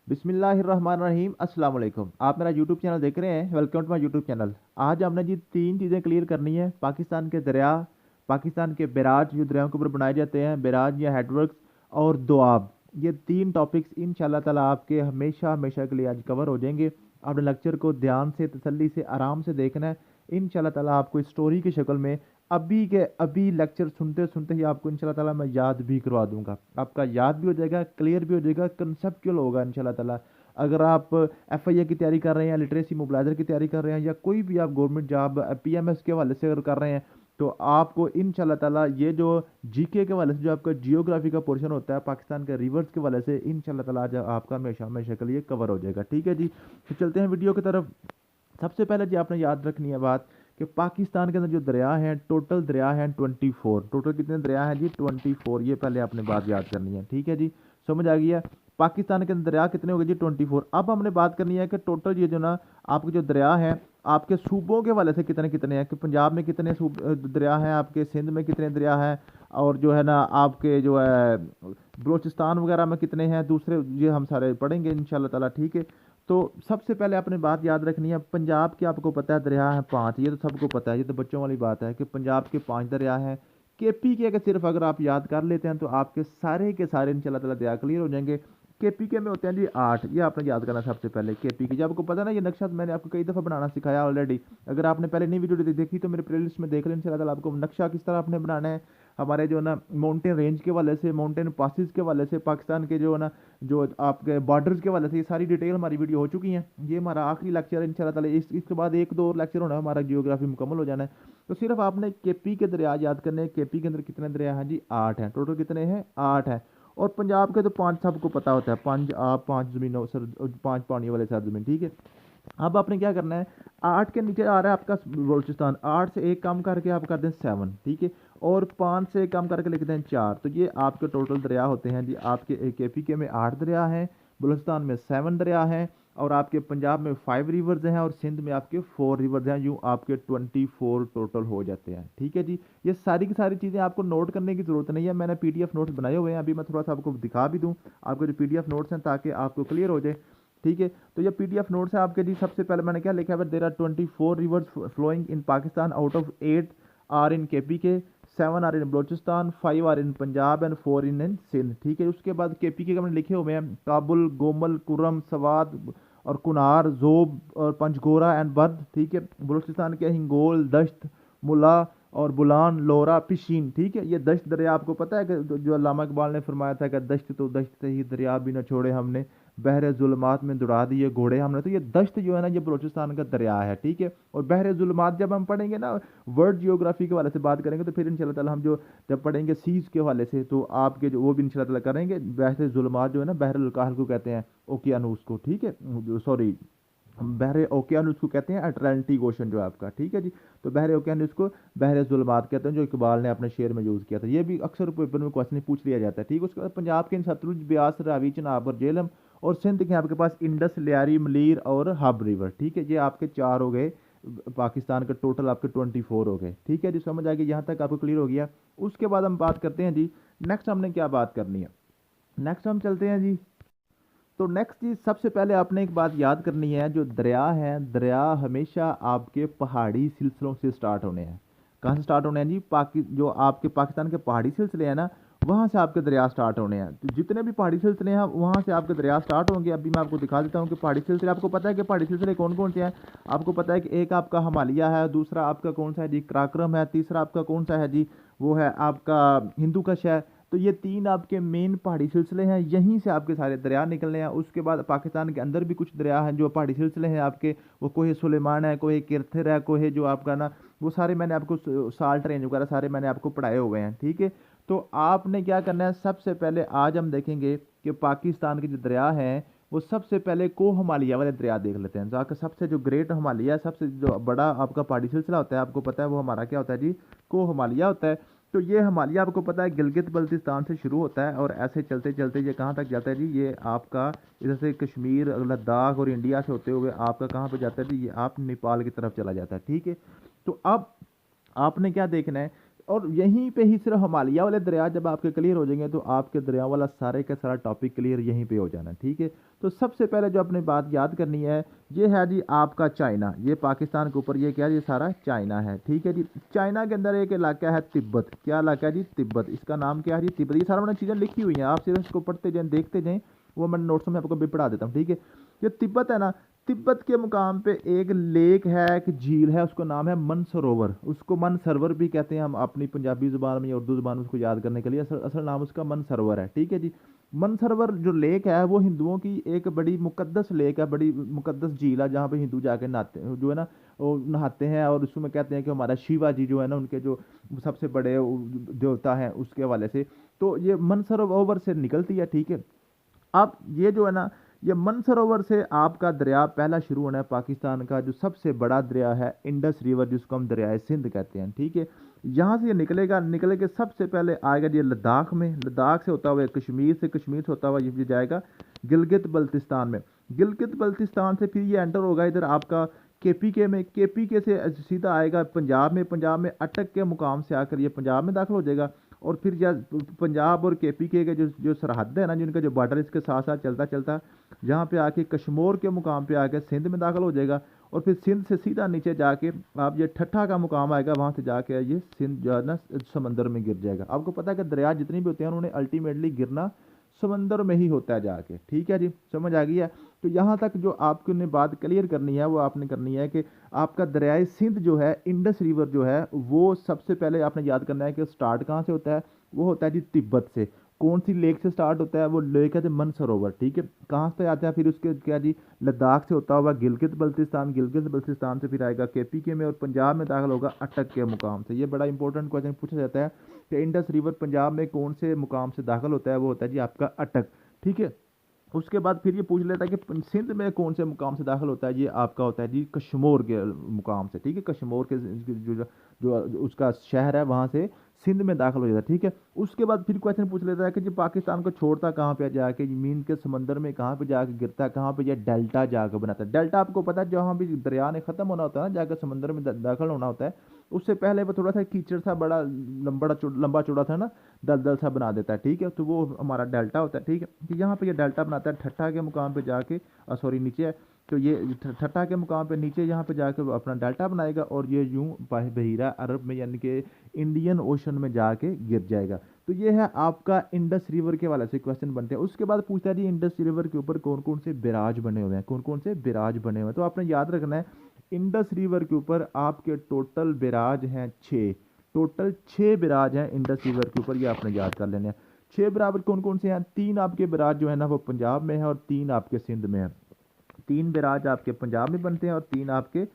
बिस्मिल्लाहिर्रहमानिर्रहीम अस्सलाम वालेकुम। आप मेरा यूट्यूब चैनल देख रहे हैं। Welcome to my YouTube channel. आज हमने जी तीन चीज़ें क्लियर करनी है। पाकिस्तान के दरिया, पाकिस्तान के बैराज जो दरियाओं के ऊपर बनाए जाते हैं, बैराज या हेडवर्क्स, और दोआब। ये तीन टॉपिक्स इंशाल्लाह ताला आपके हमेशा हमेशा के लिए आज कवर हो जाएंगे। आपने लेक्चर को ध्यान से, तसल्ली से, आराम से देखना है। इंशाल्लाह ताला आपको इस स्टोरी की शक्ल में अभी के अभी लेक्चर सुनते सुनते ही आपको इंशाल्लाह ताला मैं याद भी करवा दूंगा। आपका याद भी हो जाएगा, क्लियर भी हो जाएगा, कंसेप्चुअल होगा इंशाल्लाह ताला। अगर आप एफआईए की तैयारी कर रहे हैं, लिटरेसी मोबिलाइजर की तैयारी कर रहे हैं, या कोई भी आप गवर्नमेंट जॉब पीएमएस के हवाले से अगर कर रहे हैं, तो आपको इंशाल्लाह ताला ये जो जीके के हवाले से जो आपका जियोग्राफी का पोर्शन होता है पाकिस्तान के रिवर्स के हवाले से, इंशाल्लाह ताला आज आपका हमेशा हमेशा के लिए कवर हो जाएगा। ठीक है जी, तो चलते हैं वीडियो की तरफ। सबसे पहले जी आपने याद रखनी है बात कि पाकिस्तान के अंदर जो दरिया हैं, टोटल दरिया हैं 24। टोटल कितने दरिया हैं जी? 24। ये पहले आपने बात याद करनी है। ठीक है जी, समझ आ गई है। पाकिस्तान के अंदर दरिया कितने हो गए जी? 24। अब हमने बात करनी है कि टोटल ये जो ना आपके जो दरिया हैं, आपके सूबों के वाले से कितने कितने हैं, कि पंजाब में कितने दरिया हैं, आपके सिंध में कितने दरिया हैं, और जो है ना आपके जो है बलोचिस्तान वगैरह में कितने हैं, दूसरे ये हम सारे पढ़ेंगे इंशाल्लाह ताला। ठीक है, तो सबसे पहले आपने बात याद रखनी है, पंजाब के आपको पता है दरिया हैं 5। ये तो सबको पता है, ये तो बच्चों वाली बात है कि पंजाब के 5 दरिया हैं। केपी के सिर्फ अगर आप याद कर लेते हैं तो आपके सारे के सारे इंशाल्लाह ताला दरिया क्लियर हो जाएंगे। केपी के में होते हैं जी 8। ये आपने याद करना सबसे पहले। केपी के जब आपको पता है ना, ये नक्शा तो मैंने आपको कई दफ़ा बनाना सिखाया ऑलरेडी। अगर आपने पहले नहीं वीडियो देखी तो मेरे प्लेलिस्ट में देख लें इंशाल्लाह ताला। आपको नक्शा किस तरह आपने बनाना है, हमारे जो ना माउंटेन रेंज के वाले से, माउंटेन पासिस के वाले से, पाकिस्तान के जो ना जो आपके बॉर्डर्स के वाले से, ये सारी डिटेल हमारी वीडियो हो चुकी हैं। ये हमारा आखिरी लेक्चर है इंशाल्लाह ताला। इसके बाद एक दो लेक्चर होना है, हमारा जियोग्राफी मुकम्मल हो जाना है। तो सिर्फ आपने केपी के दरिया याद करने हैं। केपी के अंदर कितने दरिया हैं जी? 8 हैं। टोटल कितने हैं? 8 हैं। और पंजाब के तो 5 सबको पता होता है। 5 आप, 5 जमीनों सर, 5 पानी वाले सर जमीन। ठीक है, अब आपने क्या करना है, 8 के नीचे आ रहा है आपका बलोचिस्तान। 8 से एक कम करके आप कर दें 7। ठीक है, और 5 से कम करके लिख दें 4। तो ये आपके टोटल दरिया होते हैं जी। आपके केपी के में 8 दरिया हैं, बलूचिस्तान में 7 दरिया हैं, और आपके पंजाब में 5 रिवर्स हैं, और सिंध में आपके 4 रिवर्स हैं। यूँ आपके 24 टोटल हो जाते हैं। ठीक है जी, ये सारी की सारी चीज़ें आपको नोट करने की ज़रूरत नहीं है। मैंने पीडीएफ नोट्स बनाए हुए हैं, अभी मैं थोड़ा सा आपको दिखा भी दूँ आपके जो पीडीएफ नोट्स हैं, ताकि आपको क्लियर हो जाए। ठीक है, तो ये पीडीएफ नोट्स है आपके जी। सबसे पहले मैंने क्या लिखा है, there are 24 rivers flowing in Pakistan, out of 8 are in KP K, 7 are in Balochistan, 5 are in Punjab, and 4 in Sindh. ठीक है, उसके बाद केपी के मैंने लिखे हुए हैं काबुल, गोमल, कुरम, सवाद और कुनार, जोब और पंचगोरा एंड बर्द। ठीक है, बलोचिस्तान के हिंगोल, दश्त, मुला और बुलान, लोरा, पिशीन। ठीक है, ये दश्त दरिया आपको पता है कि जो अल्लामा इकबाल ने फरमाया था कि दश्त तो दश्त से ही दरिया भी न छोड़े हमने, बहरे जुल्मात में दौड़ा दिए घोड़े हमने। तो ये दश्त जो है ना, ये बलोचिस्तान का दरिया है। ठीक है, और बहरे जुल्मात जब हम पढ़ेंगे ना, वर्ल्ड जियोग्राफी के वाले से बात करेंगे, तो फिर इंशाल्लाह ताला हम जो जब पढ़ेंगे सीज के वाले से, तो आपके जो वो भी इंशाल्लाह ताला करेंगे। बहरे जुल्मात जो है ना, बहरुल काहल को कहते हैं, ओकियानूस को। ठीक है, सॉरी, बहरे ओकियानूस को कहते हैं अटलांटिक ओशन जो है आपका। ठीक है जी, तो बहरे ओकियानूस को बहरे जुल्मात कहते हैं, जो इकबाल ने अपने शेर में यूज़ किया था। ये भी अक्सर पेपर में क्वेश्चन पूछ लिया जाता है। ठीक है, उसके बाद पंजाब के सतलुज, ब्यास, रावी, चनाब और झेलम, और सिंध के आपके पास इंडस, लियारी, मलीर और हब रिवर। ठीक है, ये आपके 4 हो गए। पाकिस्तान के टोटल आपके 24 हो गए। ठीक है जी, समझ आ गई, यहाँ तक आपको क्लियर हो गया। उसके बाद हम बात करते हैं जी, नेक्स्ट हमने क्या बात करनी है। नेक्स्ट हम चलते हैं जी। तो नेक्स्ट चीज़, सबसे पहले आपने एक बात याद करनी है, जो दरिया है, दरिया हमेशा आपके पहाड़ी सिलसिलों से स्टार्ट होने हैं। कहाँ से स्टार्ट होने हैं जी? जो आपके पाकिस्तान के पहाड़ी सिलसिले हैं ना, वहाँ से आपके दरिया स्टार्ट होने हैं। तो जितने भी पहाड़ी सिलसिले हैं, वहाँ से आपके दरिया स्टार्ट होंगे। अभी मैं आपको दिखा देता हूँ कि पहाड़ी सिलसिले, आपको पता है कि पहाड़ी सिलसिले कौन कौन से हैं? आपको पता है कि एक आपका हिमालय है, दूसरा आपका कौन सा है जी? कराक्रम है, तीसरा आपका कौन सा है जी? वो है आपका हिंदू कश है। तो ये 3 आपके मेन पहाड़ी सिलसिले हैं, यहीं से आपके सारे दरिया निकलने हैं। उसके बाद पाकिस्तान के अंदर भी कुछ दरिया हैं जो पहाड़ी सिलसिले हैं आपके, वो कोहे सुलेमान है, कोहे किरथर है, कोहे जो आपका ना, वो सारे मैंने आपको साल्ट रेंज वगैरह सारे मैंने आपको पढ़ाए हुए हैं। ठीक है, तो आपने क्या करना है, सबसे पहले आज हम देखेंगे कि पाकिस्तान के जो दरिया हैं, वो सबसे पहले को हिमालय वाले दरिया देख लेते हैं। जाकर सबसे जो ग्रेट हिमालय, सबसे जो बड़ा आपका पहाड़ी सिलसिला होता है, आपको पता है वो हमारा क्या होता है जी? को हिमालय होता है। तो ये हिमालय आपको पता है गिलगित बल्तिस्तान से शुरू होता है, और ऐसे चलते चलते ये कहाँ तक जाता है जी? ये आपका इधर से कश्मीर, लद्दाख और इंडिया से होते हुए आपका कहाँ पे जाता है जी? ये आप नेपाल की तरफ चला जाता है। ठीक है, तो अब आपने क्या देखना है, और यहीं पे ही सिर्फ हिमालय वाले दरिया जब आपके क्लियर हो जाएंगे तो आपके दरिया वाला सारे का सारा टॉपिक क्लियर यहीं पे हो जाना है, ठीक है। तो सबसे पहले जो अपनी बात याद करनी है ये है जी आपका चाइना, ये पाकिस्तान के ऊपर ये क्या है, ये सारा चाइना है, ठीक है जी। चाइना के अंदर एक इलाका है तिब्बत, क्या इलाका है जी, तिब्बत, इसका नाम क्या है जी, तिब्बत। ये सारा मैंने चीज़ें लिखी हुई हैं, आप सिर्फ इसको पढ़ते जाएं देखते जाएं, वो मैं नोट्स में आपको भी पढ़ा देता हूँ, ठीक है। ये तिब्बत है ना, तिब्बत के मुकाम पे एक लेक है, एक झील है, उसका नाम है मनसरोवर, उसको मनसरोवर भी कहते हैं हम अपनी पंजाबी जुबान में या उर्दू जुबान में उसको याद करने के लिए, असल असल नाम उसका मनसरोवर है, ठीक है जी। मनसरोवर जो लेक है वो हिंदुओं की एक बड़ी मुकद्दस लेक है, बड़ी मुकद्दस झील है, जहाँ पे हिंदू जाके नहाते हैं, जो है ना वो नहाते हैं, और उसमें कहते हैं कि हमारा शिवा जी जो है ना उनके जो सबसे बड़े देवता हैं उसके हवाले से, तो ये मनसरोवर से निकलती है, ठीक है। अब ये जो है ना, ये मनसरोवर से आपका दरिया पहला शुरू होना है, पाकिस्तान का जो सबसे बड़ा दरिया है इंडस रिवर, जिसको हम दरियाए सिंध कहते हैं, ठीक है। यहाँ से ये निकलेगा, निकल के सबसे पहले आएगा ये लद्दाख में, लद्दाख से होता हुआ कश्मीर से, कश्मीर से होता हुआ ये जाएगा गिलगित बल्तिस्तान में, गिलगित बल्तिस्तान से फिर ये एंटर होगा इधर आपका केपीके में, केपीके से सीधा आएगा पंजाब में, पंजाब में अटक के मुकाम से आकर ये पंजाब में दाखिल हो जाएगा, और फिर पंजाब और केपीके के जो जो सरहद है ना, जिनका जो बॉर्डर इसके साथ साथ चलता चलता जहाँ पे आके कश्मीर के मुकाम पे आके सिंध में दाखिल हो जाएगा, और फिर सिंध से सीधा नीचे जाके आप ये ठट्ठा का मुकाम आएगा, वहाँ से जाके ये सिंध जो है ना समंदर में गिर जाएगा। आपको पता है कि दरिया जितनी भी होते हैं उन्होंने अल्टीमेटली गिरना समंदर में ही होता है जाके, ठीक है जी, समझ आ गई है। तो यहाँ तक जो आपको ने बात क्लियर करनी है वो आपने करनी है कि आपका दरियाए सिंध जो है, इंडस रिवर जो है, वो सबसे पहले आपने याद करना है कि स्टार्ट कहाँ से होता है, वो होता है जी तिब्बत से। कौन सी लेक से स्टार्ट होता है, वो लेक है जी मनसरोवर, ठीक है। कहाँ से आता है फिर उसके क्या जी, लद्दाख से होता हुआ गिलगित बल्तिस्तान, गिलगित बल्तिस्तान से फिर आएगा केपीके में, और पंजाब में दाखिल होगा अटक के मुकाम से। ये बड़ा इंपॉर्टेंट क्वेश्चन पूछा जाता है कि इंडस रिवर पंजाब में कौन से मुकाम से दाखिल होता है, वो होता है जी आपका अटक, ठीक है। उसके बाद फिर ये पूछ लेता है कि सिंध में कौन से मुकाम से दाखिल होता है, ये आपका होता है जी कश्मीर के मुकाम से, ठीक है। कश्मीर के जो उसका शहर है वहाँ से सिंध में दाखिल हो जाता है, ठीक है। उसके बाद फिर क्वेश्चन पूछ लेता है कि जी पाकिस्तान को छोड़ता कहाँ पे जाके, मीन के समंदर में कहाँ पे जाके गिरता है, कहाँ पे ये डेल्टा जाकर बनाता है। डेल्टा आपको पता है जहाँ भी दरिया ने खत्म होना होता है ना, जाकर समंदर में दाखिल होना होता है, उससे पहले वो थोड़ा सा कीचड़ सा बड़ा लंबा चौड़ा था ना, दलदल सा बना देता है, ठीक है। तो वो हमारा डेल्टा होता है, ठीक है। कि यहाँ पे ये डेल्टा बनाता है ठट्ठा के मुकाम पे जाके, सॉरी नीचे है, तो ये ठट्ठा के मुकाम पे नीचे यहाँ पे जाके वो अपना डेल्टा बनाएगा, और ये यूं बहीरा अरब में यानी कि इंडियन ओशन में जाके गिर जाएगा। तो ये है आपका इंडस रिवर के वाले से क्वेश्चन बनते हैं। उसके बाद पूछता है जी इंडस रिवर के ऊपर कौन कौन से बिराज बने हुए हैं, कौन कौन से बिराज बने हुए हैं। तो आपने याद रखना है इंडस रिवर के ऊपर आपके टोटल बिराज हैं 6, टोटल 6 बिराज हैं इंडस रिवर के ऊपर, ये आपने याद कर लेने हैं। 6 बराबर कौन कौन से हैं, 3 आपके बिराज जो है ना वो पंजाब में है, और 3 आपके सिंध में है। 3 बिराज आपके पंजाब में बनते हैं और 3 आपके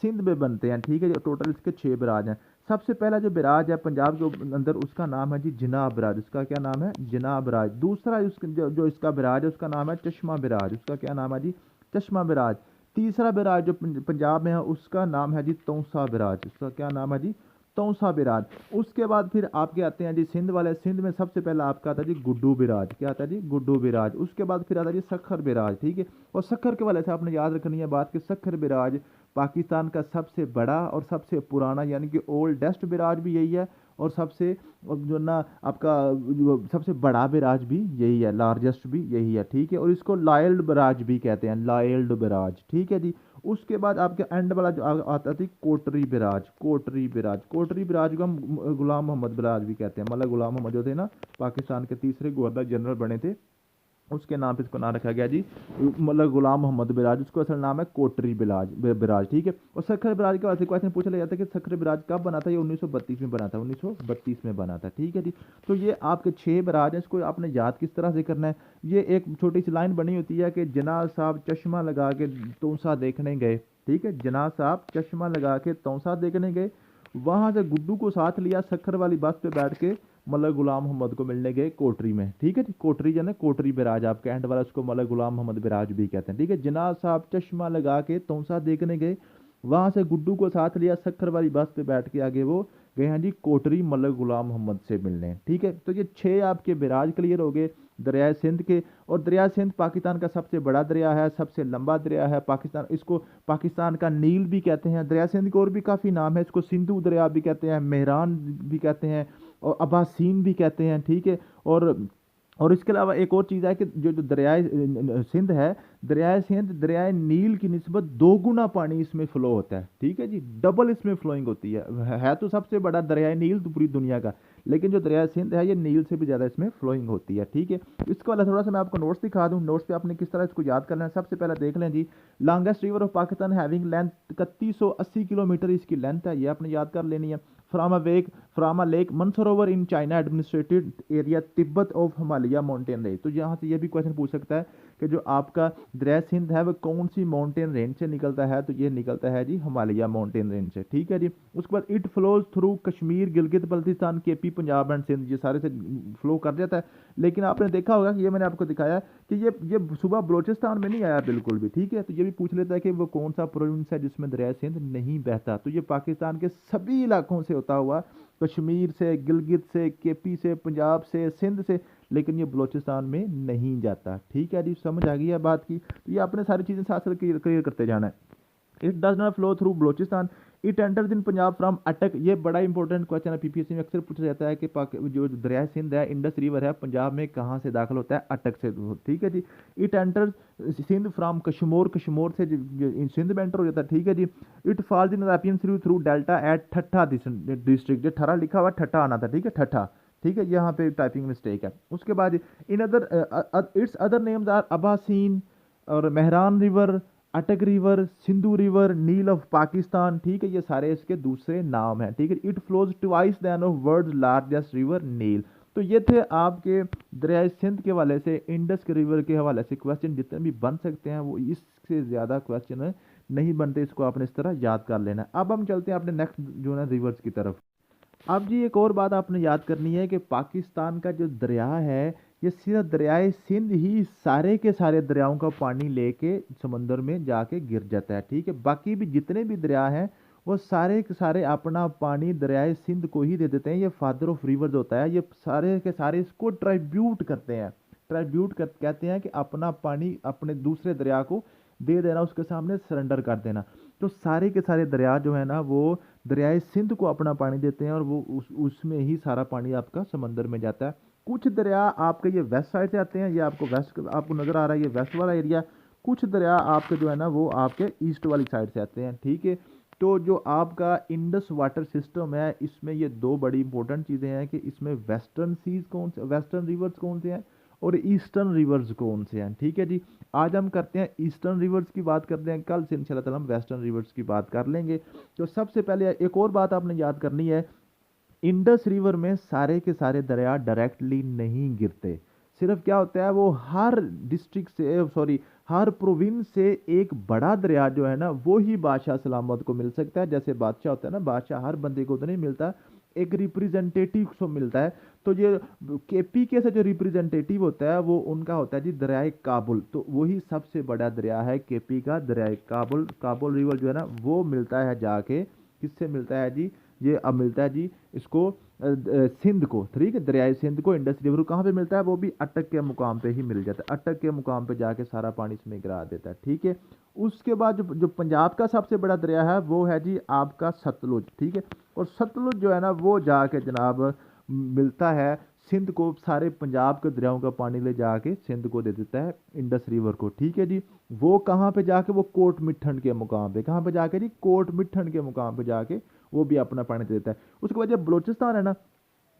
सिंध में बनते हैं, ठीक है। जो टोटल इसके 6 बिराज हैं। सबसे पहला जो बिराज है पंजाब के अंदर, उसका नाम है जी जिनाब बिराज, उसका क्या नाम है, जिनाब बिराज। दूसरा जो इसका बिराज है उसका नाम है चश्मा बिराज, उसका क्या नाम है जी, चश्मा बिराज। तीसरा बिराज जो पंजाब में है उसका नाम है जी तौसा बिराज, उसका क्या नाम है जी, तौसा बिराज। उसके बाद फिर आपके आते हैं जी सिंध वाले, सिंध में सबसे पहला आपका आता है जी गुड्डू बिराज, क्या आता है जी, गुड्डू बिराज। उसके बाद फिर आता है जी सखर बिराज, ठीक है। और सखर के वाले से आपने याद रखनी है बात कि सखर बिराज पाकिस्तान का सबसे बड़ा और सबसे पुराना यानी कि ओल्डेस्ट बिराज भी यही है, और सबसे जो ना आपका जो सबसे बड़ा बिराज भी यही है, लार्जेस्ट भी यही है, ठीक है। और इसको लायल्ड बिराज भी कहते हैं, लायल्ड बिराज, ठीक है जी। उसके बाद आपके एंड वाला जो आता थी कोटरी बिराज, कोटरी बिराज, कोटरी बिराज को हम गुलाम मोहम्मद बिराज भी कहते हैं, मतलब गुलाम मोहम्मद जो थे ना पाकिस्तान के तीसरे गवर्नर जनरल बने थे, उसके नाम पे इसको नाम रखा गया जी, मतलब गुलाम मोहम्मद बिराज, उसको असल नाम है कोटरी बिराज, ठीक है। और सखर बिराज के वास्ते क्वेश्चन पूछा जाता है कि सखर बिराज कब बना था, ये 1932 में बना था, 1932 में बना था, ठीक है जी। तो ये आपके 6 बिराज हैं, इसको आपने याद किस तरह से करना है। ये एक छोटी सी लाइन बनी होती है कि जनाब साहब चश्मा लगा के तौसा देखने गए, ठीक है, जनाब साहब चश्मा लगा के तौसा देखने गए, वहां से गुड्डू को साथ लिया, सखर वाली बस पे बैठ के मलक गुलाम मोहम्मद को मिलने गए कोटरी में, ठीक है जी। कोटरी जो है कोटरी बिराज आपके एंड वाला, उसको मलक गुलाम मोहम्मद बिराज भी कहते हैं, ठीक है। जनाब साहब चश्मा लगा के तौसा देखने गए, वहां से गुड्डू को साथ लिया, सखर वाली बस पे बैठ के आगे वो गए हैं जी कोटरी मलक गुलाम मोहम्मद से मिलने, ठीक है। तो ये 6 आपके बिराज क्लियर हो गए। दरियाए सिंध के। और दरिया सिंध पाकिस्तान का सबसे बड़ा दरिया है, सबसे लंबा दरिया है। पाकिस्तान इसको पाकिस्तान का नील भी कहते हैं। दरिया सिंध के और भी काफ़ी नाम है, इसको सिंधु दरिया भी कहते हैं, मेहरान भी कहते हैं, और अब्बासीन भी कहते हैं, ठीक है। और इसके अलावा एक और चीज़ है कि जो जो दरियाए सिंध है, दरियाए सिंध दरियाए नील की निस्बत 2 गुना पानी इसमें फ्लो होता है, ठीक है जी, डबल इसमें फ्लोइंग होती है तो सबसे बड़ा दरियाए नील तो पूरी दुनिया का, लेकिन जो दरियाए सिंध है ये नील से भी ज़्यादा इसमें फ्लोइंग होती है, ठीक है। इसके वाला थोड़ा सा मैं आपको नोट्स दिखा दूँ, नोट्स पे आपने किस तरह इसको याद करना है। सबसे पहले देख लें जी, longest river of Pakistan having length 3180 kilometre इसकी लेंथ है, ये आपने याद कर लेनी है। From a lake Mansarovar in China administered area Tibet of Himalaya mountain range. तो यहाँ से ये भी क्वेश्चन पूछ सकता है कि जो आपका दरिया सिंध है वो कौन सी माउंटेन रेंज से निकलता है, तो ये निकलता है जी हिमालय माउंटेन रेंज से, ठीक है जी। उसके बाद it flows through Kashmir, Gilgit Baltistan, KP, Punjab and Sindh, ये सारे से फ्लो कर जाता है। लेकिन आपने देखा होगा कि ये मैंने आपको दिखाया कि ये सुबह बलोचिस्तान में नहीं आया बिल्कुल भी, ठीक है। तो ये भी पूछ लेता है कि वो कौन सा प्रोविंस है जिसमें दरिया सिंध नहीं बहता, तो ये पाकिस्तान के सभी इलाकों से होता हुआ, कश्मीर से, गिलगित से, केपी से, पंजाब से, सिंध से, लेकिन ये बलोचिस्तान में नहीं जाता, ठीक है जी। समझ आ गई है बात की। तो ये आपने सारी चीज़ें साथ साथ क्लियर करते जाना है। It does not flow through Balochistan, it enters in Punjab from अटक। ये बड़ा इंपॉर्टेंट क्वेश्चन है, पीपीएससी में अक्सर पूछा जाता है कि जो दरिया सिंध है, इंडस रिवर है, पंजाब में कहाँ से दाखिल होता है, अटक से, ठीक है जी। It enters Sindh from Kashmir, Kashmir से सिंध में एंटर हो जाता है, ठीक है जी। It falls in Arabian Sea through delta at Thatta district, जो ठरा लिखा हुआ ठट्ठा आना था, ठीक है, ठट्ठा, ठीक है, यहाँ पे टाइपिंग मिस्टेक है। उसके बाद in other its other names are Abbasin और Mehran river, Attock river, Sindhu river, Nile of Pakistan, ठीक है, ये सारे इसके दूसरे नाम हैं, ठीक है। It flows twice than of world largest river Nile. तो ये थे आपके दरिया सिंध के हवाले से, इंडस के रिवर के हवाले से क्वेश्चन जितने भी बन सकते हैं, वो इससे ज़्यादा क्वेश्चन नहीं बनते, इसको आपने इस तरह याद कर लेना है। अब हम चलते हैं अपने नेक्स्ट जो है रिवर्स की तरफ। अब जी एक और बात आपने याद करनी है कि पाकिस्तान का जो दरिया है, ये सिर्फ दरियाए सिंध ही सारे के सारे दरियाओं का पानी लेके समंदर में जाके गिर जाता है, ठीक है। बाकी भी जितने भी दरिया हैं वो सारे के सारे अपना पानी दरियाए सिंध को ही दे देते हैं। ये फादर ऑफ रिवर्स होता है, ये सारे के सारे इसको ट्राइब्यूट करते हैं। कहते हैं कि अपना पानी अपने दूसरे दरिया को दे देना, उसके सामने सरेंडर कर देना। तो सारे के सारे दरिया जो है ना, वो दरियाए सिंध को अपना पानी देते हैं, और वो उसमें ही सारा पानी आपका समंदर में जाता है। कुछ दरिया आपके ये वेस्ट साइड से आते हैं, ये आपको वेस्ट आपको नज़र आ रहा है, ये वेस्ट वाला एरिया। कुछ दरिया आपके जो है ना वो आपके ईस्ट वाली साइड से आते हैं, ठीक है। तो जो आपका इंडस वाटर सिस्टम है, इसमें ये दो बड़ी इंपॉर्टेंट चीज़ें हैं कि इसमें वेस्टर्न रिवर्स कौन से हैं और ईस्टर्न रिवर्स कौन से हैं, ठीक है जी। आज हम करते हैं ईस्टर्न रिवर्स की बात करते हैं, कल से इंशाल्लाह ताला हम वेस्टर्न रिवर्स की बात कर लेंगे। तो सबसे पहले एक और बात आपने याद करनी है, इंडस रिवर में सारे के सारे दरिया डायरेक्टली नहीं गिरते। सिर्फ क्या होता है, वो हर डिस्ट्रिक्ट से हर प्रोविंस से एक बड़ा दरिया जो है ना, वो ही बादशाह सलामत को मिल सकता है। जैसे बादशाह होता है ना, बादशाह हर बंदे को तो नहीं मिलता, एक रिप्रेजेंटेटिव को मिलता है। तो ये केपी के से जो रिप्रेजेंटेटिव होता है वो उनका होता है जी दरियाए काबुल। तो वही सबसे बड़ा दरिया है केपी का, दरियाए काबुल। काबुल रिवर जो है ना वो मिलता है जाके, किससे मिलता है जी, ये अब मिलता है जी इसको सिंध को, ठीक है, दरियाए सिंध को। इंडस रिवर को कहाँ पे मिलता है, वो भी अटक के मुकाम पे ही मिल जाता है, अटक के मुकाम पे जाके सारा पानी इसमें गिरा देता है, ठीक है। उसके बाद जो पंजाब का सबसे बड़ा दरिया है वो है जी आपका सतलुज, ठीक है। और सतलुज जो है ना वो जाके जनाब मिलता है सिंध को, सारे पंजाब के दरियाओं का पानी ले जाके सिंध को दे देता है, इंडस रिवर को, ठीक है जी। वो कहाँ पे जाके, वो कोट मिठन के मुकाम पे, कहाँ पे जाके जी, कोट मिठन के मुकाम पे जाके वो भी अपना पानी दे देता है। उसके बाद जब बलोचिस्तान है ना,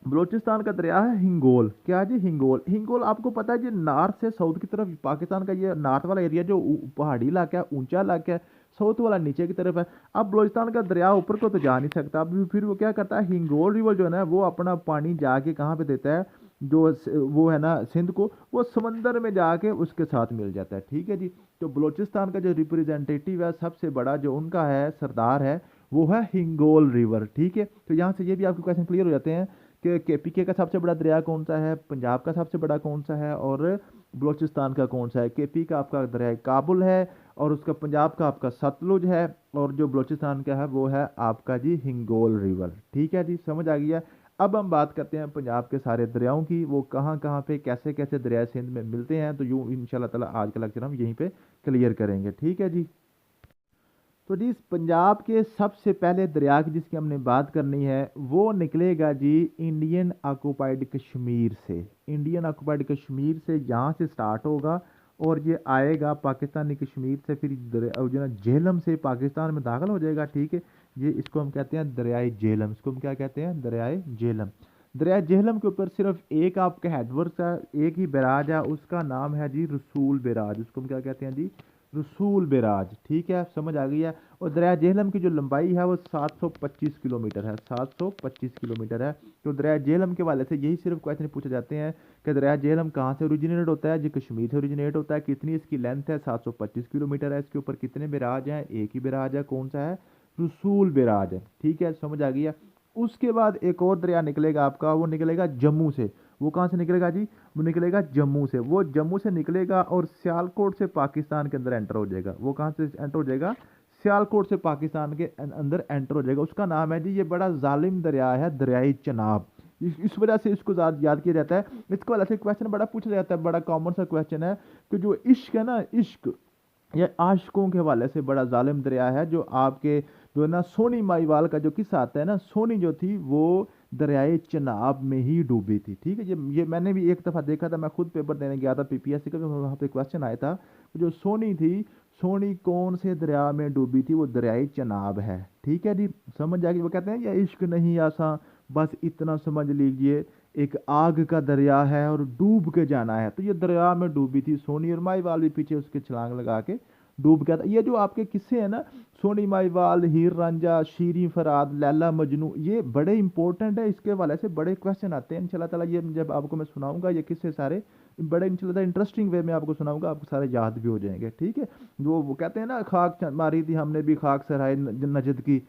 बलोचिस्तान का दरिया है हिंगोल, क्या जी, हिंगोल। हिंगोल आपको पता है जी नॉर्थ से साउथ की तरफ पाकिस्तान का ये नॉर्थ वाला एरिया जो पहाड़ी इलाका है, ऊंचा इलाका है, साउथ वाला नीचे की तरफ है। अब बलोचिस्तान का दरिया ऊपर को तो जा नहीं सकता, अब फिर वो क्या करता है, हिंगोल रिवर जो है ना वो अपना पानी जाके कहाँ पे देता है, जो वो है ना सिंध को, वो समंदर में जाके उसके साथ मिल जाता है, ठीक है जी। तो बलोचिस्तान का जो रिप्रेजेंटेटिव है सबसे बड़ा जो उनका है सरदार है, वो है हिंगोल रिवर, ठीक है। तो यहाँ से ये भी आपके क्वेश्चन क्लियर हो जाते हैं कि केपीके का सबसे बड़ा दरिया कौन सा है, पंजाब का सबसे बड़ा कौन सा है, और बलोचिस्तान का कौन सा है। केपी का आपका दरिया काबुल है, और उसका पंजाब का आपका सतलुज है, और जो बलोचिस्तान का है वो है आपका जी हिंगोल रिवर, ठीक है जी, समझ आ गया। अब हम बात करते हैं पंजाब के सारे दरियाओं की, वो कहाँ कहाँ पे कैसे कैसे दरिया सिंध में मिलते हैं। तो यूँ इंशाल्लाह ताला आज का लेक्चर हम यहीं पे क्लियर करेंगे, ठीक है जी। तो जी इस पंजाब के सबसे पहले दरिया की जिसकी हमने बात करनी है वो निकलेगा जी इंडियन ऑक्युपाइड कश्मीर से। इंडियन ऑक्युपाइड कश्मीर से यहाँ से स्टार्ट होगा और ये आएगा पाकिस्तानी कश्मीर से, फिर जो है झेलम से पाकिस्तान में दाखिल हो जाएगा, ठीक है। ये इसको हम कहते हैं दरियाए झेलम, इसको हम क्या कहते हैं, दरियाए झेलम। दरिया झेलम के ऊपर सिर्फ एक आपका हेडवर्क है, एक ही बैराज है, उसका नाम है जी रसूल बैराज। उसको हम क्या कहते हैं जी, रसूल बैराज, ठीक है, समझ आ गई है। और दरिया झेलम की जो लंबाई है वो 725 किलोमीटर है, 725 किलोमीटर है। तो दरिया झेलम के वाले से यही सिर्फ क्वेश्चन पूछे जाते हैं कि दरिया झेलम कहाँ से ओरिजिनेट होता है जी, कश्मीर से ओरिजिनेट होता है। कितनी इसकी लेंथ है, 725 किलोमीटर है। इसके ऊपर कितने बैराज हैं, एक ही बैराज है, कौन सा है, रसूल बैराज है, ठीक है, समझ आ गई है। उसके बाद एक और दरिया निकलेगा आपका, वो निकलेगा जम्मू से। वो कहाँ से निकलेगा जी, वो निकलेगा जम्मू से। वो जम्मू से निकलेगा और सियालकोट से पाकिस्तान के अंदर एंटर हो जाएगा। वो कहाँ से एंटर हो जाएगा, सियालकोट से पाकिस्तान के अंदर एंटर हो जाएगा। उसका नाम है जी, ये बड़ा जालिम दरिया है, दरियाई चनाब। इस वजह से इसको याद किया जाता है। इसको वजह से क्वेश्चन बड़ा पूछा जाता है, बड़ा कॉमन सा क्वेश्चन है कि जो इश्क है ना, इश्क ये आशिकों के हवाले से बड़ा जालिम दरिया है। जो आपके जो है ना सोनी माईवाल का जो किस्सा आता है ना, सोनी जो थी वो दरियाए चनाब में ही डूबी थी, ठीक है। ये मैंने भी एक दफ़ा देखा था, मैं खुद पेपर देने गया था पीपीएससी का, वहाँ पे क्वेश्चन आया था। जो सोनी थी, सोनी कौन से दरिया में डूबी थी, वो दरियाए चनाब है, ठीक है जी, समझ जाएगी। वो कहते हैं ये इश्क नहीं आसा, बस इतना समझ लीजिए एक आग का दरिया है और डूब के जाना है। तो ये दरिया में डूबी थी सोनी, और माईवाल भी पीछे उसके छलांग लगा के डूब गया था। ये जो आपके किस्से हैं ना, सोनी माईवाल, हीर रांझा, शीरी फराद, लैला मजनू, ये बड़े इंपॉर्टेंट है। इसके हवाले से बड़े क्वेश्चन आते हैं इंशाल्लाह ताला। ये जब आपको मैं सुनाऊंगा ये किस्से सारे बड़े इंशाल्लाह इंटरेस्टिंग वे में आपको सुनाऊंगा, आपको सारे याद भी हो जाएंगे, ठीक है। जो वो कहते हैं ना, खाक मारी थी हमने भी खाक सराय नजद की,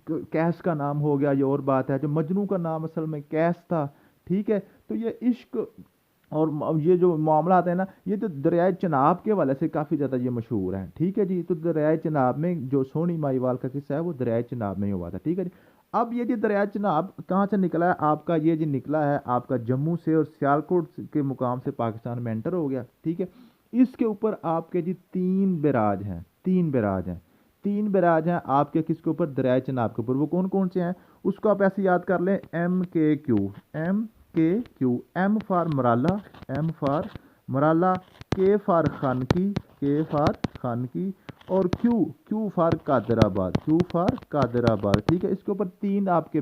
कैस का नाम हो गया, ये और बात है। जो मजनू का नाम असल में कैस था, ठीक है। तो ये इश्क और ये जो मामला आता है ना, ये तो दरियाए चनाब के वाले से काफ़ी ज़्यादा ये मशहूर है, ठीक है जी। तो दरियाए चनाब में जो सोनी माईवाल का किस्सा है वो दरियाए चनाब में ही हुआ था, ठीक है जी। अब ये जी दरिया चनाब कहाँ से निकला है आपका, ये जी निकला है आपका जम्मू से और सियालकोट के मुकाम से पाकिस्तान में एंटर हो गया, ठीक है। इसके ऊपर आपके जी तीन बैराज हैं, तीन बैराज हैं, तीन बैराज हैं आपके किसके ऊपर, दरियाए चनाब के ऊपर। वो कौन कौन से हैं, उसको आप ऐसे याद कर लें, MKQ, MKQ, M for Marala, M for Marala, K for Khanki, K for Khanki, और Q for Qadirabad, Q for Qadirabad, ठीक है। इसके ऊपर तीन आपके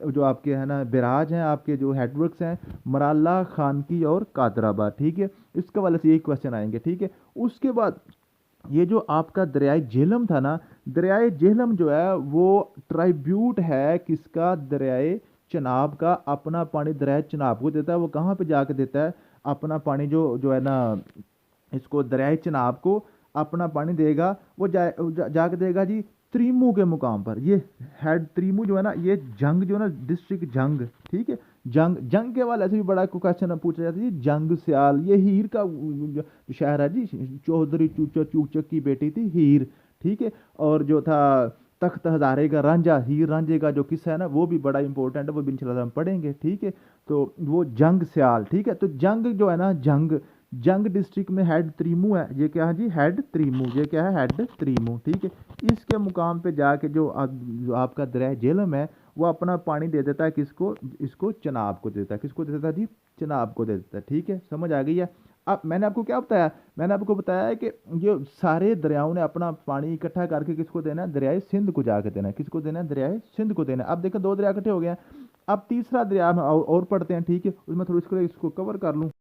जो आपके है ना बैराज हैं, आपके जो हेडवर्क्स हैं, मराला, खानकी और कादराबाद, ठीक है। इसके वाले से यही क्वेश्चन आएंगे, ठीक है। उसके बाद ये जो आपका दरियाए झेलम था ना, दरियाए झेलम जो है वो ट्राइब्यूट है किसका, दरियाए चनाब का। अपना पानी दरियाए चनाब को देता है। वो कहाँ पे जाके देता है अपना पानी, जो है ना इसको दरियाए चनाब को अपना पानी देगा। वो जाके देगा जी त्रीमू के मुकाम पर। ये हेड त्रीमू जो है ना, ये जंग जो है ना, डिस्ट्रिक्ट जंग, ठीक है। जंग के वाले से भी बड़ा क्वेश्चन पूछा जाता है जी, जंग सियाल, ये हीर का शहर है जी, चौधरी चूचक की बेटी थी हीर, ठीक है। और जो था तख्त हजारे का रांझा, हीर रांझे का जो किस्सा है ना, वो भी बड़ा इंपॉर्टेंट है, वो भी इंशाल्लाह हम पढ़ेंगे, ठीक है। तो वो जंग सियाल, ठीक है। तो जंग जो है ना, जंग डिस्ट्रिक्ट में हेड त्रीमू है। ये क्या है जी, हेड त्रीमू, ये क्या है, हेड त्रीमू, ठीक है। इसके मुकाम पे जाके जो आपका दरिया झेलम है वो अपना पानी दे देता है किसको, इसको चनाब को देता है। किसको दे देता है जी, चनाब को दे देता है, ठीक है, समझ आ गई है। अब मैंने आपको क्या बताया, मैंने आपको बताया है कि ये सारे दरियाओं ने अपना पानी इकट्ठा करके किसको देना है, दरियाए सिंध को जाके देना है। किसको देना है, दरियाए सिंध को देना है। अब देखो दो दरिया इकट्ठे हो गए हैं। अब तीसरा दरिया हम और पढ़ते हैं, ठीक है। उसमें थोड़ी इसको कवर कर लूँ।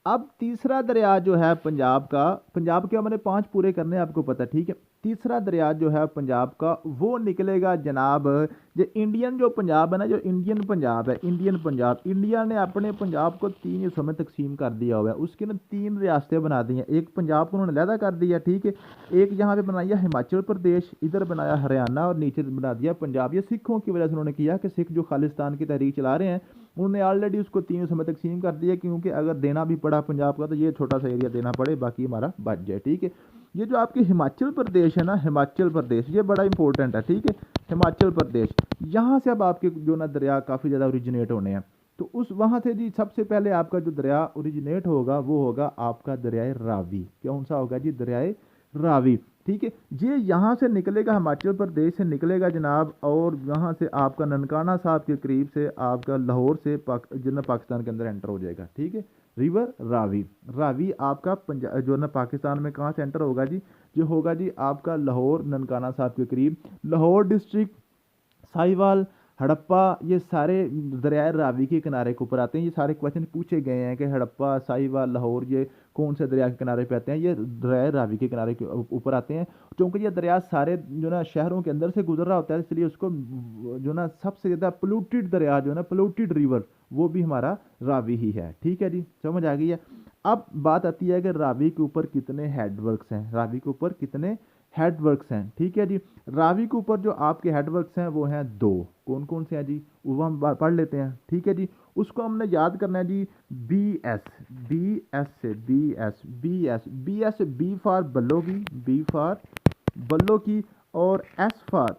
अब तीसरा दरिया जो है पंजाब का, पंजाब के मैंने 5 पूरे करने हैं आपको पता, ठीक है। तीसरा दरिया जो है पंजाब का वो निकलेगा जनाब, जो इंडियन जो पंजाब है ना, जो इंडियन पंजाब है, इंडियन पंजाब, इंडिया ने अपने पंजाब को 3 हिस्सों में तकसीम कर दिया हुआ है। उसके ना 3 रियासतें बना दी हैं। एक पंजाब को उन्होंने अलहदा कर दिया, ठीक है। एक यहाँ पे बनाया हिमाचल प्रदेश, इधर बनाया हरियाणा, और नीचे बना दिया पंजाब। ये सिखों की वजह से उन्होंने किया कि सिख जो खालिस्तान की तहरीक चला रहे हैं, उन्होंने ऑलरेडी उसको 3 हिस्सों में तकसीम कर दिया, क्योंकि अगर देना भी पड़ा पंजाब का तो ये छोटा सा एरिया देना पड़े, बाकी हमारा बच जाए, ठीक है। ये जो आपके हिमाचल प्रदेश है ना, हिमाचल प्रदेश, ये बड़ा इंपॉर्टेंट है, ठीक है। हिमाचल प्रदेश, यहाँ से अब आपके जो ना दरिया काफ़ी ज़्यादा ओरिजिनेट होने हैं। तो उस वहाँ से जी सबसे पहले आपका जो दरिया ओरिजिनेट होगा वो होगा आपका दरियाए रावी। कौन सा होगा जी? दरियाए रावी। ठीक है, ये यहाँ से निकलेगा, हिमाचल प्रदेश से निकलेगा जनाब, और यहाँ से आपका ननकाना साहब के करीब से आपका लाहौर से जो ना पाकिस्तान के अंदर एंटर हो जाएगा। ठीक है, रिवर रावी। रावी आपका पंजाब जो ना पाकिस्तान में कहाँ से एंटर होगा जी? जो होगा जी आपका लाहौर, ननकाना साहब के करीब, लाहौर डिस्ट्रिक्ट, साहिवाल, हड़प्पा, ये सारे दरियाए रावी के किनारे के ऊपर आते हैं। ये सारे क्वेश्चन पूछे गए हैं कि हड़प्पा, साहिवाल, लाहौर ये कौन से दरिया के किनारे पे आते हैं? ये दरियाए रावी के किनारे के ऊपर आते हैं। क्योंकि ये दरिया सारे जो ना शहरों के अंदर से गुजर रहा होता है, इसलिए उसको जो ना सबसे ज़्यादा पोल्यूटेड दरिया जो है ना, पोल्यूटेड रिवर, वो भी हमारा रावी ही है। ठीक है जी, समझ आ गई है। अब बात आती है कि रावी के ऊपर कितने हेडवर्क्स हैं, रावी के ऊपर कितने हेडवर्क्स हैं। ठीक है जी, रावी के ऊपर जो आपके हेडवर्क्स हैं वो हैं दो। कौन कौन से हैं जी? वो हम पढ़ लेते हैं। ठीक है जी, उसको हमने याद करना है जी। बी एस, बी एस से B S, B S, B S, B for Balloki, B for Balloki, और S for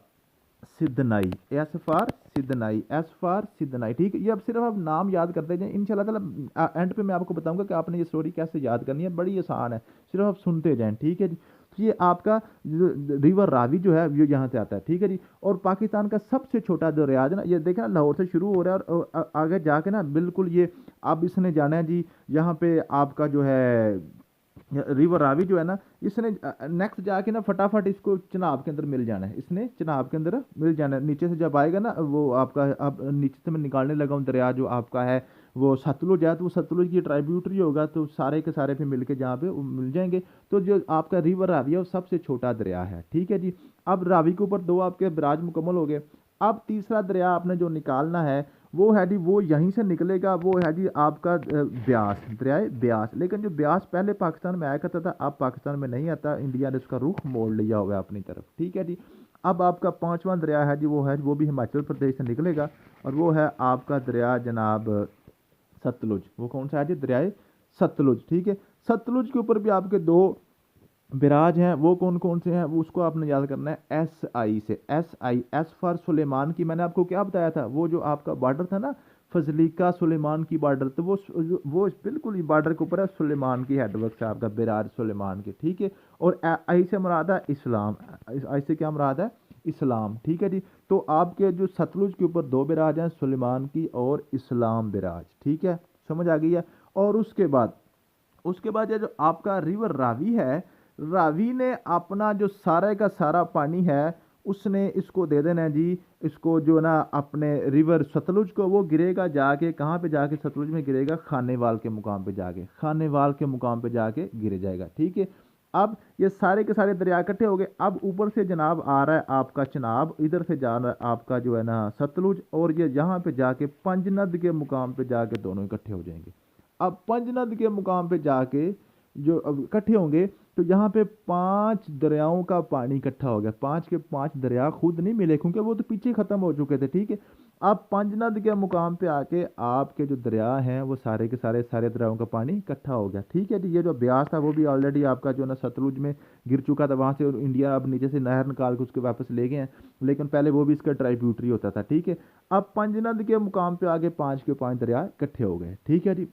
Sidhnai, S for Sidhnai, S for Sidhnai. ठीक है, ये अब सिर्फ आप नाम याद करते जाएं, इंशाल्लाह ताला एंड पे मैं आपको बताऊंगा कि आपने ये स्टोरी कैसे याद करनी है, बड़ी आसान है, सिर्फ आप सुनते जाएं। ठीक है जी, तो ये आपका रिवर रावी जो है ये यहाँ से आता है। ठीक है जी, और पाकिस्तान का सबसे छोटा जो दरिया है ना, ये देखें ना, लाहौर से शुरू हो रहा है और आगे जाके ना बिल्कुल ये अब इसने जाना है जी, यहाँ पे आपका जो है रिवर रावी जो है ना, इसने नेक्स्ट जाके ना फटाफट इसको चिनाब के अंदर मिल जाना है, इसने चिनाब के अंदर मिल जाना है। नीचे से जब आएगा ना वो आपका, अब नीचे से मैं निकालने लगा हूँ दरिया जो आपका है वो सतलुज है, तो वो सतलुज की ट्राइब्यूटरी होगा, तो सारे के सारे फिर मिलके जहाँ पे वो मिल जाएंगे। तो जो आपका रिवर रावी है वो सबसे छोटा दरिया है। ठीक है जी, अब रावी के ऊपर दो आपके बराज मुकम्मल हो गए। अब तीसरा दरिया आपने जो निकालना है वो है जी, वो यहीं से निकलेगा, वो है जी आपका ब्यास, दरियाए ब्यास। लेकिन जो ब्यास पहले पाकिस्तान में आया करता था, अब पाकिस्तान में नहीं आता, इंडिया ने उसका रुख मोड़ लिया हुआ है अपनी तरफ। ठीक है जी, अब आपका पांचवा दरिया है जी, वो भी हिमाचल प्रदेश से निकलेगा, और वो है आपका दरिया जनाब सतलुज। वो कौन सा है जी? दरियाए सतलुज। ठीक है, सतलुज के ऊपर भी आपके दो बिराज हैं, वो कौन कौन से हैं? वो उसको आपने याद करना है एस आई से, S I, S for Suleman की। मैंने आपको क्या बताया था, वो जो आपका बॉर्डर था ना, फजलीका सुलेमान की बॉर्डर, तो वो बिल्कुल ही बॉर्डर के ऊपर है, सुलेमान की हेडवर्क से आपका बिराज सुलेमान के। ठीक है, और आई से मुराद है इस्लाम, आई से क्या मुराद है? इस्लाम। ठीक है जी, तो आपके जो सतलुज के ऊपर दो बिराज हैं, सुलेमान की और इस्लाम बिराज। ठीक है, समझ आ गई है। और उसके बाद ये जो आपका रिवर रावी है, रावी ने अपना जो सारे का सारा पानी है उसने इसको दे देना है जी, इसको जो ना अपने रिवर सतलुज को, वो गिरेगा जाके कहाँ पे जाके? सतलुज में गिरेगा, खानेवाल के मुकाम पे जाके, खानेवाल के मुकाम पे जाके गिर जाएगा। ठीक है, अब ये सारे के सारे दरिया इकट्ठे हो गए। अब ऊपर से जनाब आ रहा है आपका चिनाब, इधर से जा रहा है आपका जो है ना सतलुज, और ये यहाँ पे जाके पंजनद के मुकाम पे जाके दोनों इकट्ठे हो जाएंगे। अब पंजनद के मुकाम पे जाके जो अब इकट्ठे होंगे, तो यहाँ पे 5 दरियाओं का पानी इकट्ठा हो गया। 5 के 5 दरिया खुद नहीं मिले, क्योंकि वो तो पीछे खत्म हो चुके थे। ठीक है, अब पंजनद के मुकाम पे आके आपके जो दरिया हैं वो सारे के सारे दरियाओं का पानी इकट्ठा हो गया। ठीक है जी, ये जो ब्यास था वो भी ऑलरेडी आपका जो ना सतलुज में गिर चुका था, वहाँ से इंडिया अब नीचे से नहर निकाल के उसके वापस ले गए हैं, लेकिन पहले वो भी इसका ट्राइब्यूटरी होता था। ठीक है, अब पंजनद के मुकाम पे आगे 5 के 5 दरिया इकट्ठे हो गए। ठीक है जी,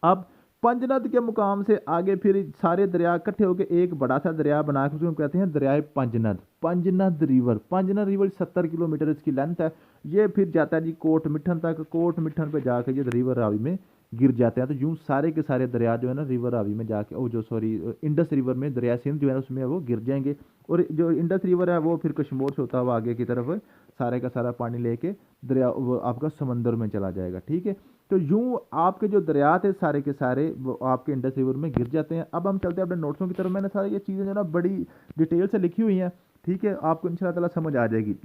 अब पंजनद के मुकाम से आगे फिर सारे दरिया इकट्ठे होकर एक बड़ा सा दरिया बना के उसको कहते हैं दरियाए पंजनद। पंजनद रिवर 70 किलोमीटर इसकी लेंथ है। ये फिर जाता है जी कोट मिठन तक, कोट मिठन पे जाके ये रिवर रावी में गिर जाते हैं। तो यूं सारे के सारे दरिया जो है ना रिवर रावी में जाके, ओ जो सॉरी इंडस रिवर में, दरिया सिंध जो है ना उसमें वो गिर जाएंगे, और जो इंडस रिवर है वो फिर कश्मीर से होता हुआ आगे की तरफ सारे का सारा पानी लेके दरिया वो आपका समंदर में चला जाएगा। ठीक है, तो यूं आपके जो दरिया थे सारे के सारे वो आपके इंडस रिवर में गिर जाते हैं। अब हम चलते हैं अपने नोट्सों की तरफ। मैंने सारी ये चीज़ें जो ना बड़ी डिटेल से लिखी हुई हैं। ठीक है, आपको इंशाल्लाह ताला समझ आ जाएगी।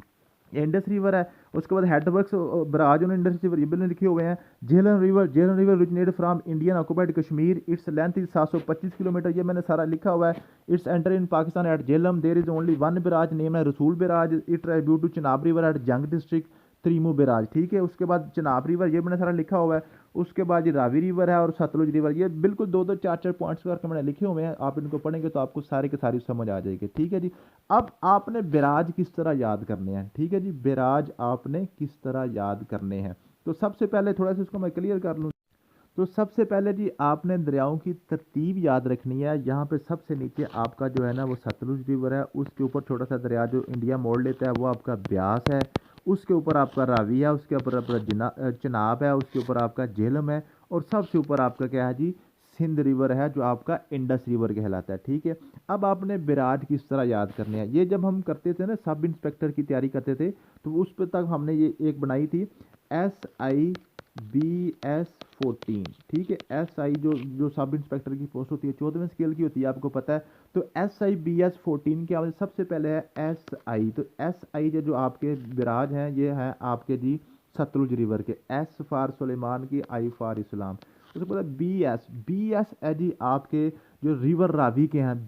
ये इंडस रिवर है, उसके बाद हेडवर्क्स बराज और इंडस रिवर ये भी लिखे हुए हैं। Jhelum river originate from Indian occupied Kashmir, its length is 725 kilometer, ये मैंने सारा लिखा हुआ है। Its enter in Pakistan at Jhelum, there is only one barrage name है Rasul barrage, it tribute to Chenab river at Jhang district. Trimmu barrage, ठीक है। उसके बाद चिनाब रिवर, ये मैंने सारा लिखा हुआ है। उसके बाद ये रावी रिवर है और सतलुज रिवर, ये बिल्कुल दो दो चार चार पॉइंट्स करके मैंने लिखे हुए हैं। आप इनको पढ़ेंगे तो आपको सारे के सारी समझ आ जाएगी, ठीक है जी। अब आपने बैराज किस तरह याद करने हैं, ठीक है जी। बैराज आपने किस तरह याद करने हैं, तो सबसे पहले थोड़ा सा इसको मैं क्लियर कर लूँ। तो सबसे पहले जी आपने दरियाओं की तरतीब याद रखनी है। यहाँ पे सबसे नीचे आपका जो है ना वो सतलुज रिवर है, उसके ऊपर छोटा सा दरिया जो इंडिया मोड़ लेता है वो आपका ब्यास है, उसके ऊपर आपका रावी है, उसके ऊपर आपका चिनाब है, उसके ऊपर आपका झेलम है, और सबसे ऊपर आपका क्या है जी, सिंध रिवर है जो आपका इंडस रिवर कहलाता है, ठीक है। अब आपने बैराज किस तरह याद करने हैं, ये जब हम करते थे ना सब इंस्पेक्टर की तैयारी करते थे तो उस पर तक हमने ये एक बनाई थी SIBS 14, ठीक है। SI जो जो सब इंस्पेक्टर की पोस्ट होती है 14वें स्केल की होती है, आपको पता है। तो SIBS 14 के सबसे पहले है SI। तो SI जो आपके बैराज हैं ये हैं आपके जी सतलुज रिवर के, S फॉर सुलेमान की, I फॉर इस्लाम। उसके बाद BS है जी आपके जो रिवर रावी के हैं,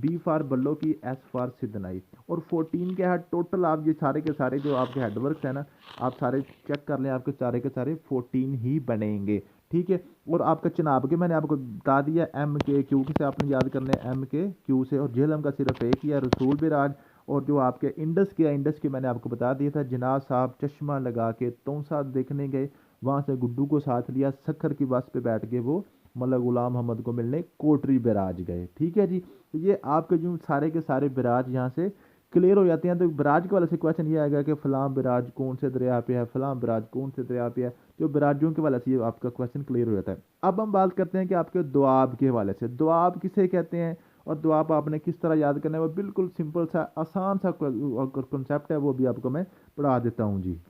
B फॉर बल्लो की, S फॉर सिद्धनाई। और 14 क्या है टोटल, आप ये सारे के सारे जो आपके हेडवर्क्स हैं ना, आप सारे चेक कर लें, आपके सारे के सारे 14 ही बनेंगे, ठीक है। और आपका चनाब के मैंने आपको बता दिया MKQ से आपने याद करने हैं, MKQ से। और झेलम का सिर्फ एक ही है, रसूल बिराज। और जो आपके इंडस के इंडस के मैंने आपको बता दिया था, जिनाब साहब चश्मा लगा के तोसा देखने गए, वहाँ से गुड्डू को साथ लिया, सखर की बस पे बैठ के वो मतलब गुलाम मोहम्मद को मिलने कोटरी बैराज गए, ठीक है जी। तो ये आपके जो सारे के सारे बैराज यहाँ से क्लियर हो जाते हैं। तो बैराज के वाले से क्वेश्चन ये आएगा कि फलां बैराज कौन से दरिया पे है, फलां बैराज कौन से दरिया पे है, जो बैराजों के वाले से ये आपका क्वेश्चन क्लियर हो जाता है। अब हम बात करते हैं कि आपके दोआब के हवाले से, दोआब किसे कहते हैं और दोआब आपने किस तरह याद करना है, वो बिल्कुल सिंपल सा आसान सा कॉन्सेप्ट है, वो भी आपको मैं पढ़ा देता हूँ जी।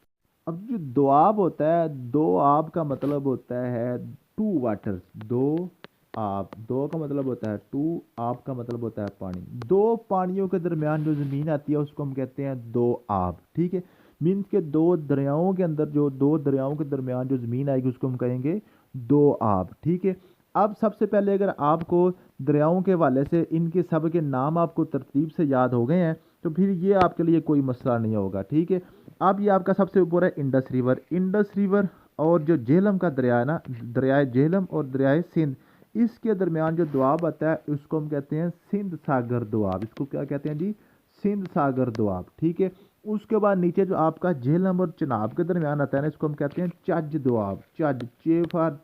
अब जो दोआब होता है, दो आब का मतलब होता है टू वाटर्स, दो आब, दो का मतलब होता है टू, आब का मतलब होता है पानी। दो पानियों के दरमियान जो ज़मीन आती है उसको हम कहते हैं दो आब, ठीक है। मीन्स के दो दरियाओं के अंदर, जो दो दरियाओं के दरमियान जो ज़मीन आएगी उसको हम कहेंगे दो आब, ठीक है। अब सबसे पहले अगर आपको दरियाओं के हवाले से इनके सब के नाम आपको तरतीब से याद हो गए हैं तो फिर ये आपके लिए कोई मसला नहीं होगा, ठीक है। अब ये आपका सबसे ऊपर है इंडस रिवर, इंडस रिवर। और जो झेलम का दरिया है ना, दरियाए झेलम और दरियाए सिंध, इसके दरमियान जो दोआब आता है उसको हम कहते हैं सिंध सागर दोआब। इसको क्या कहते हैं जी, सिंध सागर दोआब, ठीक है। उसके बाद नीचे जो आपका झेलम और चिनाब के दरमियान आता है ना, इसको हम कहते हैं चज दोआब। चज, चे for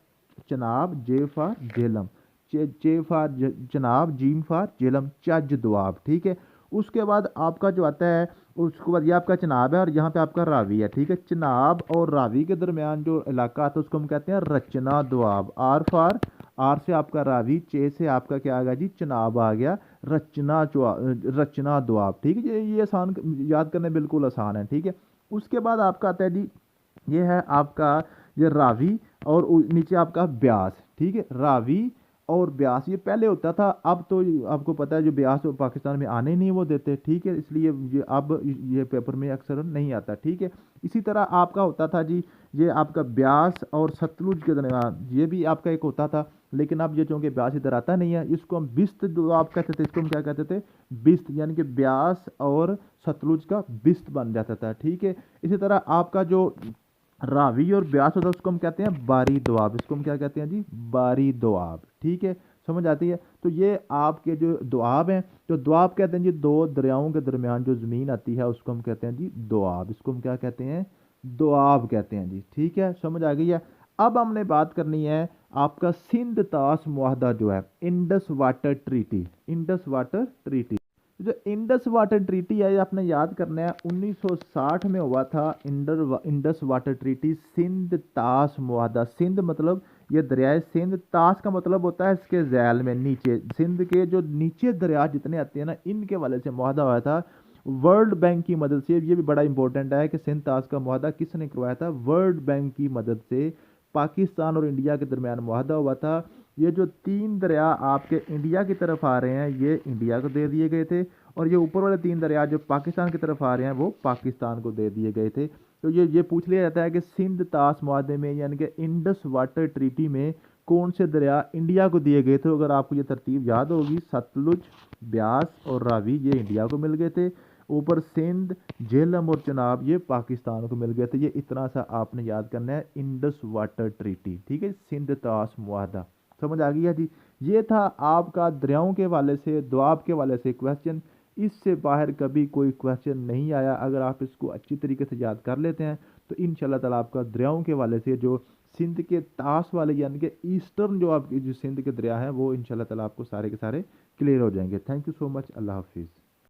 Chenab, J for Jhelum, चे फॉर चिनाब, जीम फॉर झेलम, चज दोआब, ठीक है। उसके बाद आपका जो आता है, उसके बाद ये आपका चिनाब है और यहाँ पे आपका रावी है, ठीक है। चिनाब और रावी के दरमियान जो इलाका आता है उसको हम कहते हैं रचना दोआब। आर से आपका रावी, चे से आपका क्या आ गया जी, चिनाब आ गया, रचना दोआब, ठीक है। ये आसान याद करने बिल्कुल आसान है, ठीक है। उसके बाद आपका आता है जी, ये है आपका ये रावी और नीचे आपका ब्यास, ठीक है। रावी और ब्यास ये पहले होता था, अब तो आपको पता है जो ब्यास तो पाकिस्तान में आने नहीं वो देते, ठीक है। इसलिए ये अब ये पेपर में अक्सर नहीं आता, ठीक है। इसी तरह आपका होता था जी, ये आपका ब्यास और सतलुज के दरमियान ये भी आपका एक होता था, लेकिन अब ये चूंकि ब्यास इधर आता नहीं है, इसको हम बिस्त आप कहते थे, इसको हम क्या कहते थे, बिस्त, यानी कि ब्यास और सतलुज का बिस्त बन जाता था, ठीक है। इसी तरह आपका जो रावी और ब्यास होता है उसको हम कहते हैं बारी दोआब। इसको हम क्या कहते हैं जी, बारी दोआब, ठीक है। समझ आती है। तो ये आपके जो दोआब हैं, जो दोआब कहते हैं जी, दो दरियाओं के दरमियान जो ज़मीन आती है उसको हम कहते हैं जी दोआब। इसको हम क्या कहते हैं, दोआब कहते हैं जी, ठीक है। समझ आ गई है। अब हमने बात करनी है आपका सिंध तास मुआहदा जो है, Indus water treaty, Indus water treaty. जो इंडस वाटर ट्रीटी है ये आपने याद करना है, 1960 में हुआ था इंडस वाटर ट्रीटी, सिंध तास मुआहदा। सिंध मतलब ये दरियाए सिंध, तास का मतलब होता है इसके झैल में नीचे, सिंध के जो नीचे दरिया जितने आते हैं ना, इनके वाले से मुआहदा हुआ था वर्ल्ड बैंक की मदद से। ये भी बड़ा इंपॉर्टेंट है कि सिंध तास का मुआहदा किसने करवाया था, वर्ल्ड बैंक की मदद से पाकिस्तान और इंडिया के दरमियान मुआहदा हुआ था। ये जो तीन दरिया आपके इंडिया की तरफ आ रहे हैं ये इंडिया को दे दिए गए थे, और ये ऊपर वाले तीन दरिया जो पाकिस्तान की तरफ आ रहे हैं वो पाकिस्तान को दे दिए गए थे। तो ये पूछ लिया जाता है कि सिंध तास मुआहदे में यानी कि इंडस वाटर ट्रीटी में कौन से दरिया इंडिया को दिए गए थे। अगर आपको ये तरतीब याद होगी, सतलुज, ब्यास और रावी ये इंडिया को मिल गए थे। ऊपर सिंध, झेलम और चनाब ये पाकिस्तान को मिल गए थे। ये इतना सा आपने याद करना है, इंडस वाटर ट्रीटी, ठीक है, सिंध तास मुआहदा। समझ आ गई है जी। ये था आपका दरियाओं के वाले से, दोआब के वाले से क्वेश्चन। इससे बाहर कभी कोई क्वेश्चन नहीं आया। अगर आप इसको अच्छी तरीके से याद कर लेते हैं तो इंशाल्लाह ताला आपका दरियाओं के वाले से जो सिंध के तास वाले यानी कि ईस्टर्न जो आपके जो सिंध के दरिया हैं वो इंशाल्लाह ताला आपको सारे के सारे क्लियर हो जाएंगे। Thank you so much. Allah हाफिज़।